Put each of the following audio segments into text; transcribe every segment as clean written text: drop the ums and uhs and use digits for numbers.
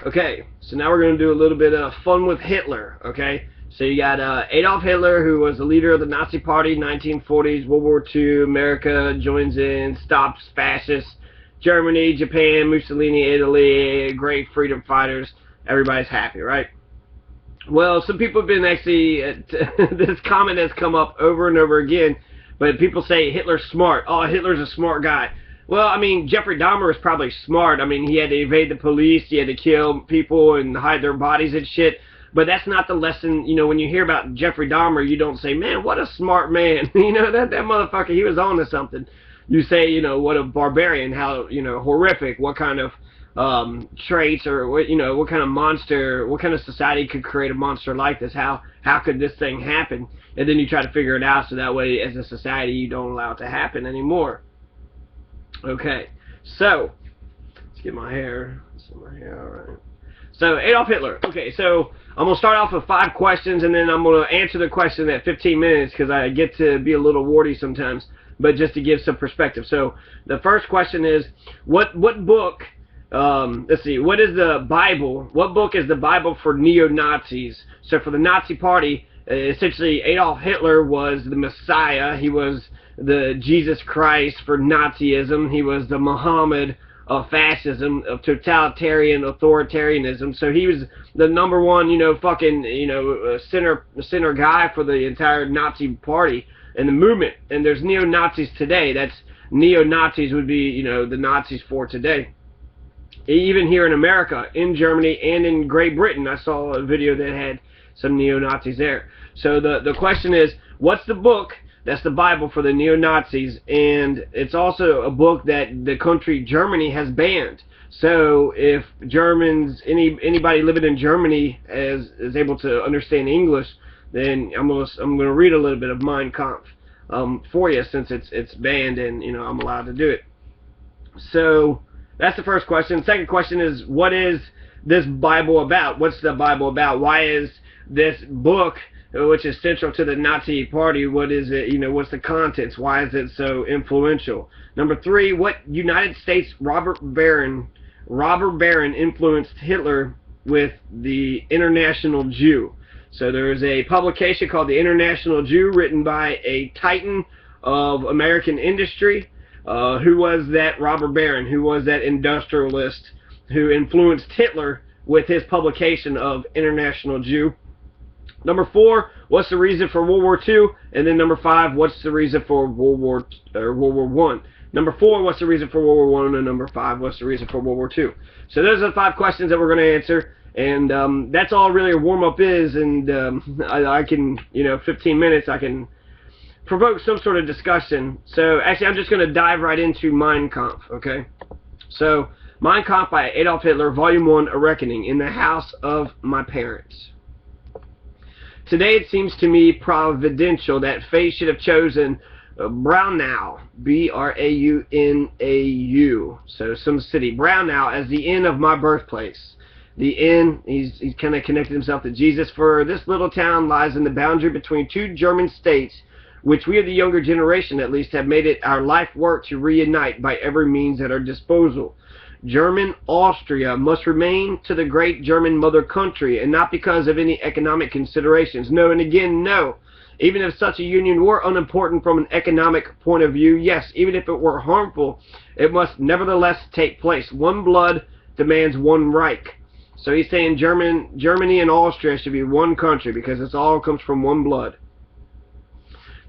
Okay, so now we're going to do a little bit of fun with Hitler, okay? So you got Adolf Hitler, who was the leader of the Nazi Party, 1940s, World War II, America joins in, stops fascists, Germany, Japan, Mussolini, Italy, great freedom fighters, everybody's happy, right? Well, some people have been actually, this comment has come up over and over again, but people say Hitler's smart. Oh, Hitler's a smart guy. Well, I mean, Jeffrey Dahmer was probably smart. I mean, he had to evade the police, he had to kill people and hide their bodies and shit. But that's not the lesson, you know, when you hear about Jeffrey Dahmer, you don't say, man, what a smart man. You know, that motherfucker, he was on to something. You say, you know, what a barbarian, how, you know, horrific, what kind of traits or what, you know, what kind of monster, what kind of society could create a monster like this? How could this thing happen? And then you try to figure it out so that way as a society you don't allow it to happen anymore. Okay, so let's get my hair. Alright. So Adolf Hitler. Okay, so I'm gonna start off with 5 questions, and then I'm gonna answer the question at 15 minutes because I get to be a little wordy sometimes. But just to give some perspective. So the first question is, what book? Let's see. What is the Bible? What book is the Bible for neo-Nazis? So for the Nazi Party, essentially Adolf Hitler was the Messiah. He was the Jesus Christ for Nazism. He was the Muhammad of fascism, of totalitarian authoritarianism. So he was the number one, you know, fucking, you know, center guy for the entire Nazi Party and the movement. And there's neo-Nazis today. That's neo-Nazis would be, you know, the Nazis for today. Even here in America, in Germany, and in Great Britain, I saw a video that had some neo-Nazis there. So the question is, what's the book that's the Bible for the neo-Nazis? And it's also a book that the country Germany has banned. So if Germans, anybody living in Germany is able to understand English, then I'm gonna read a little bit of Mein Kampf for you, since it's banned and, you know, I'm allowed to do it. So that's the first question. Second question is, what is this Bible about? What's the Bible about? Why is this book, which is central to the Nazi Party, what is it? You know, what's the contents? Why is it so influential? Number 3, what United States robber baron influenced Hitler with the International Jew? So there is a publication called The International Jew, written by a titan of American industry. Who was that robber baron? Who was that industrialist who influenced Hitler with his publication of International Jew? Number 4, what's the reason for World War II? And then number 5, what's the reason for World War I? Number 4, what's the reason for World War I? And number 5, what's the reason for World War II? So those are the 5 questions that we're going to answer. And that's all really a warm-up is. And I can, you know, 15 minutes, I can provoke some sort of discussion. So actually I'm just going to dive right into Mein Kampf, okay? So Mein Kampf by Adolf Hitler, Volume 1, A Reckoning, in the house of my parents. Today it seems to me providential that fate should have chosen Braunau, B-R-A-U-N-A-U, so some city, Braunau, as the inn of my birthplace. The inn, he's kind of connected himself to Jesus, for this little town lies in the boundary between 2 German states, which we of the younger generation at least have made it our life work to reunite by every means at our disposal. German Austria must remain to the great German mother country, and not because of any economic considerations. No, and again, no. Even if such a union were unimportant from an economic point of view, yes, even if it were harmful, it must nevertheless take place. One blood demands one Reich. So he's saying Germany and Austria should be one country because it all comes from one blood.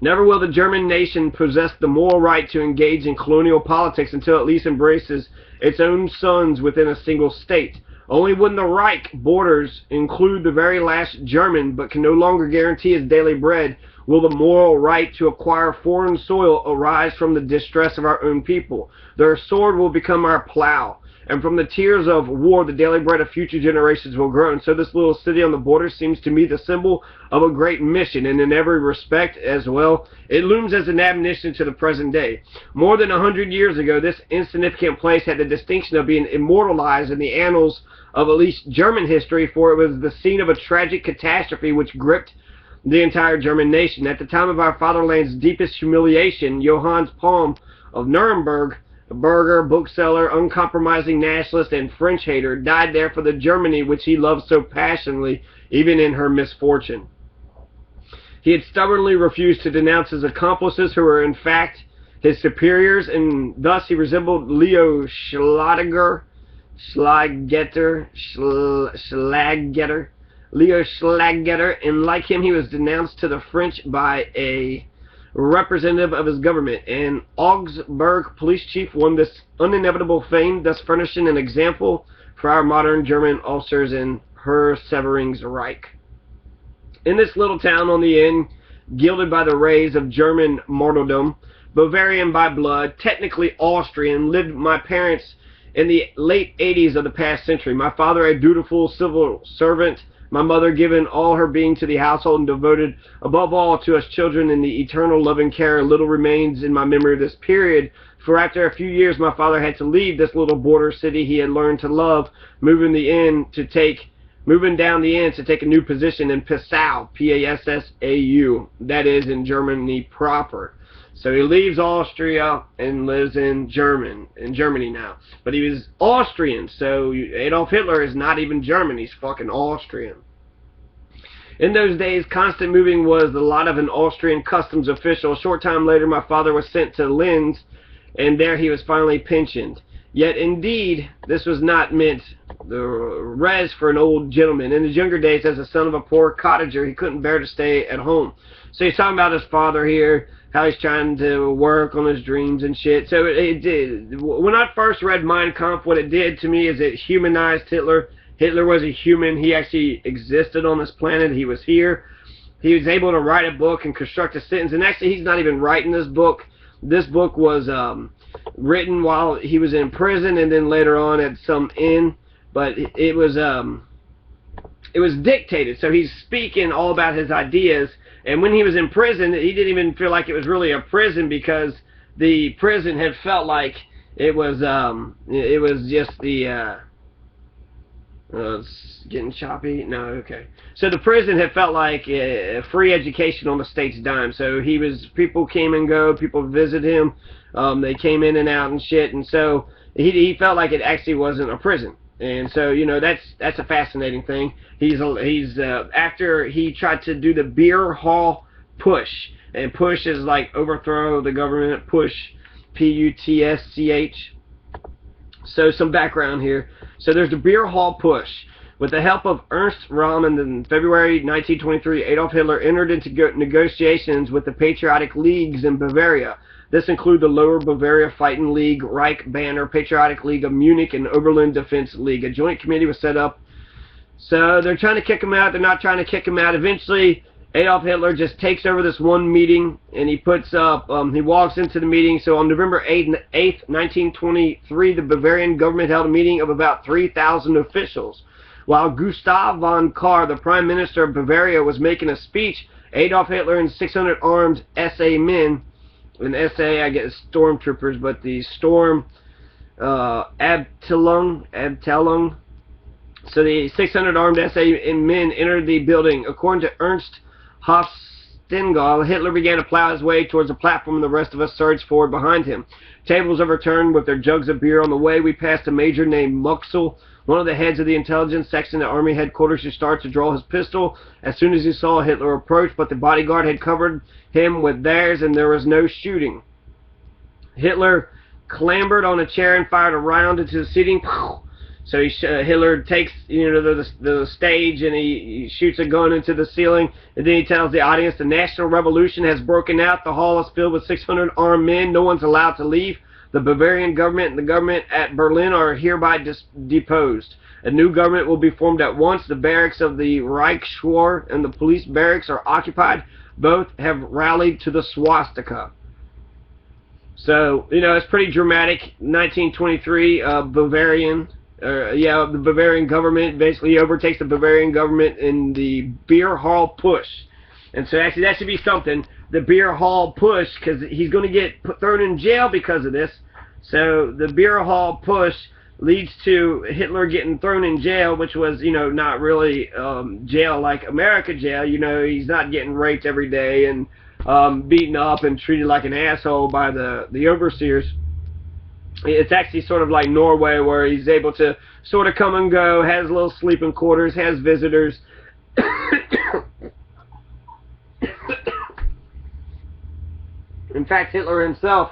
Never will the German nation possess the moral right to engage in colonial politics until it at least embraces its own sons within a single state. Only when the Reich borders include the very last German but can no longer guarantee his daily bread will the moral right to acquire foreign soil arise from the distress of our own people. Their sword will become our plow, and from the tears of war the daily bread of future generations will grow. And so this little city on the border seems to me the symbol of a great mission, and in every respect as well it looms as an admonition to the present day. More than 100 years ago, this insignificant place had the distinction of being immortalized in the annals of at least German history, for it was the scene of a tragic catastrophe which gripped the entire German nation. At the time of our fatherland's deepest humiliation, Johannes Palm of Nuremberg a burgher, bookseller, uncompromising nationalist, and French hater, died there for the Germany which he loved so passionately, even in her misfortune. He had stubbornly refused to denounce his accomplices, who were in fact his superiors, and thus he resembled Leo Schlagetter, Leo Schlagetter, and like him he was denounced to the French by a representative of his government. An Augsburg police chief won this uninevitable fame, thus furnishing an example for our modern German officers in Herr Severing's Reich. In this little town on the Inn, gilded by the rays of German martyrdom, Bavarian by blood, technically Austrian, lived my parents in the late 80s of the past century. My father, a dutiful civil servant, my mother given all her being to the household and devoted above all to us children in the eternal loving care. Little remains in my memory of this period, for after a few years my father had to leave this little border city he had learned to love, moving down the Inn to take a new position in Passau, P-A-S-S-A-U, that is in Germany proper. So he leaves Austria and lives in Germany now. But he was Austrian, so Adolf Hitler is not even German, he's fucking Austrian. In those days, constant moving was the lot of an Austrian customs official. A short time later, my father was sent to Linz, and there he was finally pensioned. Yet, indeed, this was not meant the res for an old gentleman. In his younger days, as the son of a poor cottager, he couldn't bear to stay at home. So he's talking about his father here, how he's trying to work on his dreams and shit. So it did. When I first read Mein Kampf, what it did to me is it humanized Hitler. Hitler was a human. He actually existed on this planet. He was here. He was able to write a book and construct a sentence. And actually, he's not even writing this book. This book was written while he was in prison and then later on at some inn. But it was dictated. So he's speaking all about his ideas. And when he was in prison, he didn't even feel like it was really a prison, because the prison had felt like it was just the it's getting choppy. No, okay. So the prison had felt like a free education on the state's dime. So people came and go, people visit him, they came in and out and shit, and so he felt like it actually wasn't a prison. And so, you know, that's a fascinating thing. He's after he tried to do the beer hall push, and push is like overthrow the government, push, P-U-T-S-C-H. So some background here. So there's the beer hall push. With the help of Ernst Röhm in February 1923, Adolf Hitler entered into negotiations with the patriotic leagues in Bavaria. This included the Lower Bavaria Fighting League, Reich Banner, Patriotic League of Munich, and Oberlin Defense League. A joint committee was set up. So they're trying to kick him out. They're not trying to kick him out. Eventually, Adolf Hitler just takes over this one meeting, and he puts up, he walks into the meeting. So on November 8th, 1923, the Bavarian government held a meeting of about 3,000 officials. While Gustav von Kahr, the Prime Minister of Bavaria, was making a speech, Adolf Hitler and 600 armed SA men, an SA, I guess, stormtroopers, but the storm Abteilung. So the 600 armed SA men entered the building. According to Ernst Hofstengel, Hitler began to plow his way towards the platform, and the rest of us surged forward behind him. Tables overturned with their jugs of beer. On the way, we passed a major named Muxel, one of the heads of the intelligence section at Army headquarters, who started to draw his pistol as soon as he saw Hitler approach, but the bodyguard had covered him with theirs, and there was no shooting. Hitler clambered on a chair and fired a round into the seating. So Hitler takes, you know, the stage, and he shoots a gun into the ceiling, and then he tells the audience, the national revolution has broken out. The hall is filled with 600 armed men. No one's allowed to leave. The Bavarian government and the government at Berlin are hereby deposed. A new government will be formed at once. The barracks of the Reichswehr and the police barracks are occupied. Both have rallied to the swastika. So, you know, it's pretty dramatic. 1923, the Bavarian government basically overtakes the Bavarian government in the beer hall push. And so actually that should be something, the beer hall push, because he's going to get thrown in jail because of this. So the beer hall push leads to Hitler getting thrown in jail, which was, you know, not really jail like America jail. You know, he's not getting raped every day and beaten up and treated like an asshole by the overseers. It's actually sort of like Norway, where he's able to sort of come and go, has little sleeping quarters, has visitors. In fact, Hitler himself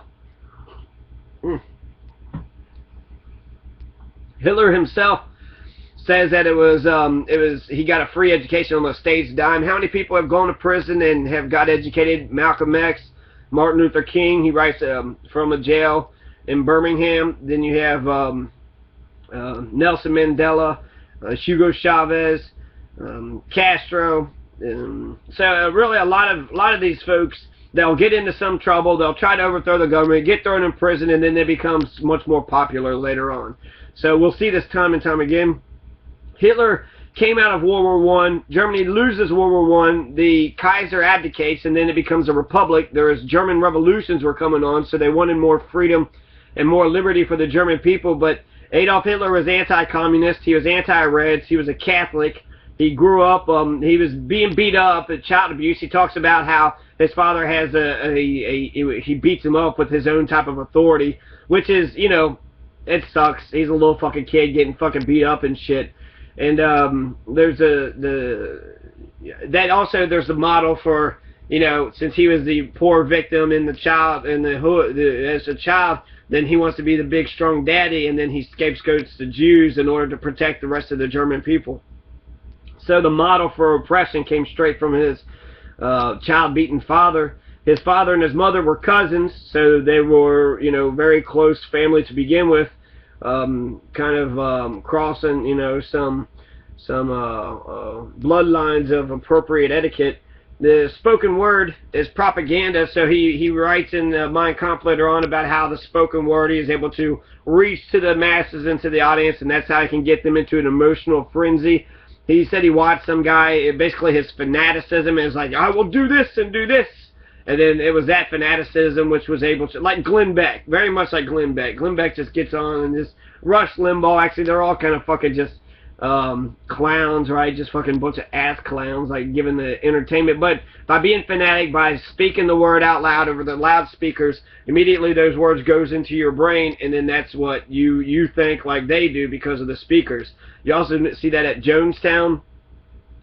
says that it was he got a free education on the state's dime. How many people have gone to prison and have got educated? Malcolm X, Martin Luther King. He writes from a jail in Birmingham. Then you have Nelson Mandela, Hugo Chavez, Castro. So really, a lot of these folks, they'll get into some trouble. They'll try to overthrow the government, get thrown in prison, and then they become much more popular later on. So we'll see this time and time again. Hitler came out of World War I. Germany loses World War I. The Kaiser abdicates, and then it becomes a republic. There's German revolutions were coming on, so they wanted more freedom and more liberty for the German people. But Adolf Hitler was anti-communist. He was anti-Reds. He was a Catholic. He grew up, he was being beat up at child abuse. He talks about how his father has he beats him up with his own type of authority, which is, you know, it sucks. He's a little fucking kid getting fucking beat up and shit. And there's there's a model for, you know, since he was the poor victim in the child in the hood as a child, then he wants to be the big strong daddy, and then he scapegoats the Jews in order to protect the rest of the German people. So the model for oppression came straight from his child-beaten father. His father and his mother were cousins, so they were, you know, very close family to begin with. Kind of crossing, you know, some bloodlines of appropriate etiquette. The spoken word is propaganda, so he writes in Mein Kampf later on about how the spoken word, he is able to reach to the masses and to the audience, and that's how he can get them into an emotional frenzy. He said he watched some guy, basically his fanaticism is like, I will do this and do this. And then it was that fanaticism which was able to, like Glenn Beck, very much like Glenn Beck. Glenn Beck just gets on and just Rush Limbaugh, actually they're all kind of fucking just clowns, right? Just fucking bunch of ass clowns, like giving the entertainment. But by being fanatic, by speaking the word out loud over the loudspeakers, immediately those words goes into your brain, and then that's what you think like they do because of the speakers. You also see that at Jonestown,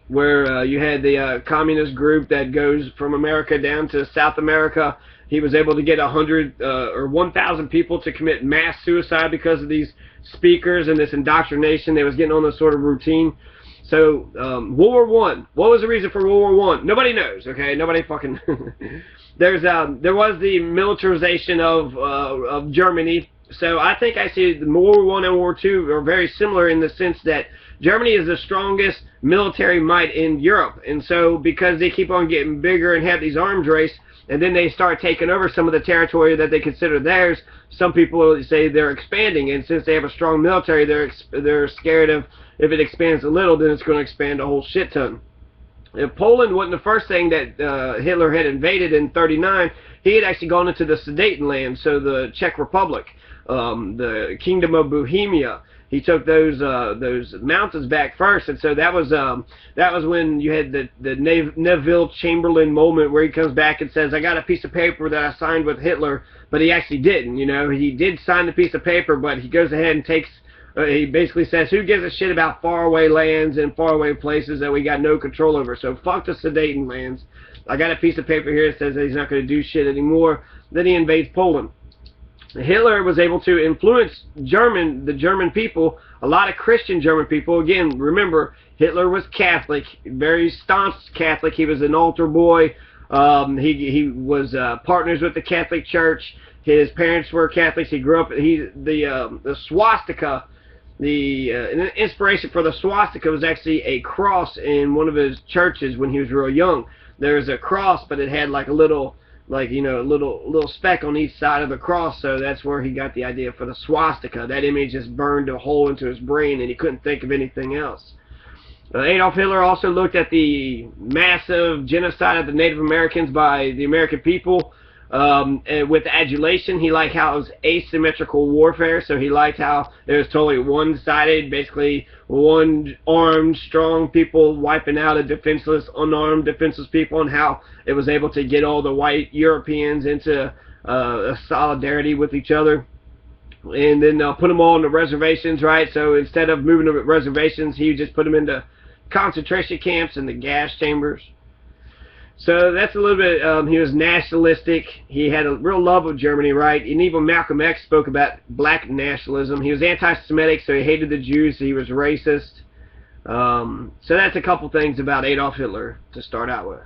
where you had the communist group that goes from America down to South America. He was able to get 100 or 1,000 people to commit mass suicide because of these speakers and this indoctrination. They was getting on this sort of routine. So World War I. What was the reason for World War I? Nobody knows. Okay, nobody fucking. There was the militarization of Germany. So I think actually World War I and World War II are very similar in the sense that Germany is the strongest military might in Europe, and so because they keep on getting bigger and have these arms race, and then they start taking over some of the territory that they consider theirs, some people say they're expanding, and since they have a strong military, they're scared of if it expands a little, then it's going to expand a whole shit ton. If Poland wasn't the first thing that Hitler had invaded in '39, he had actually gone into the Sudetenland, so the Czech Republic, the Kingdom of Bohemia. He took those mountains back first, and so that was when you had the Neville Chamberlain moment where he comes back and says, "I got a piece of paper that I signed with Hitler," but he actually didn't. You know, he did sign the piece of paper, but he goes ahead and takes. He basically says, "Who gives a shit about faraway lands and faraway places that we got no control over? So fuck the Sudetenlands. I got a piece of paper here that says that he's not going to do shit anymore." Then he invades Poland. Hitler was able to influence the German people, a lot of Christian German people. Again, remember, Hitler was Catholic, very staunch Catholic. He was an altar boy. He was partners with the Catholic Church. His parents were Catholics. He grew up. The swastika, an inspiration for the swastika was actually a cross in one of his churches when he was real young. There was a cross, but it had like a little speck on each side of the cross, so that's where he got the idea for the swastika. That image just burned a hole into his brain, and he couldn't think of anything else. Adolf Hitler also looked at the massive genocide of the Native Americans by the American people with adulation. He liked how it was asymmetrical warfare, so he liked how it was totally one-sided, basically one-armed, strong people wiping out a defenseless, unarmed, defenseless people, and how it was able to get all the white Europeans into solidarity with each other. and then put them all on the reservations, right? So instead of moving them at reservations, he would just put them into concentration camps and the gas chambers. So that's a little bit, he was nationalistic. He had a real love of Germany, right? And even Malcolm X spoke about black nationalism. He was anti-Semitic, so he hated the Jews. So he was racist. So that's a couple things about Adolf Hitler to start out with.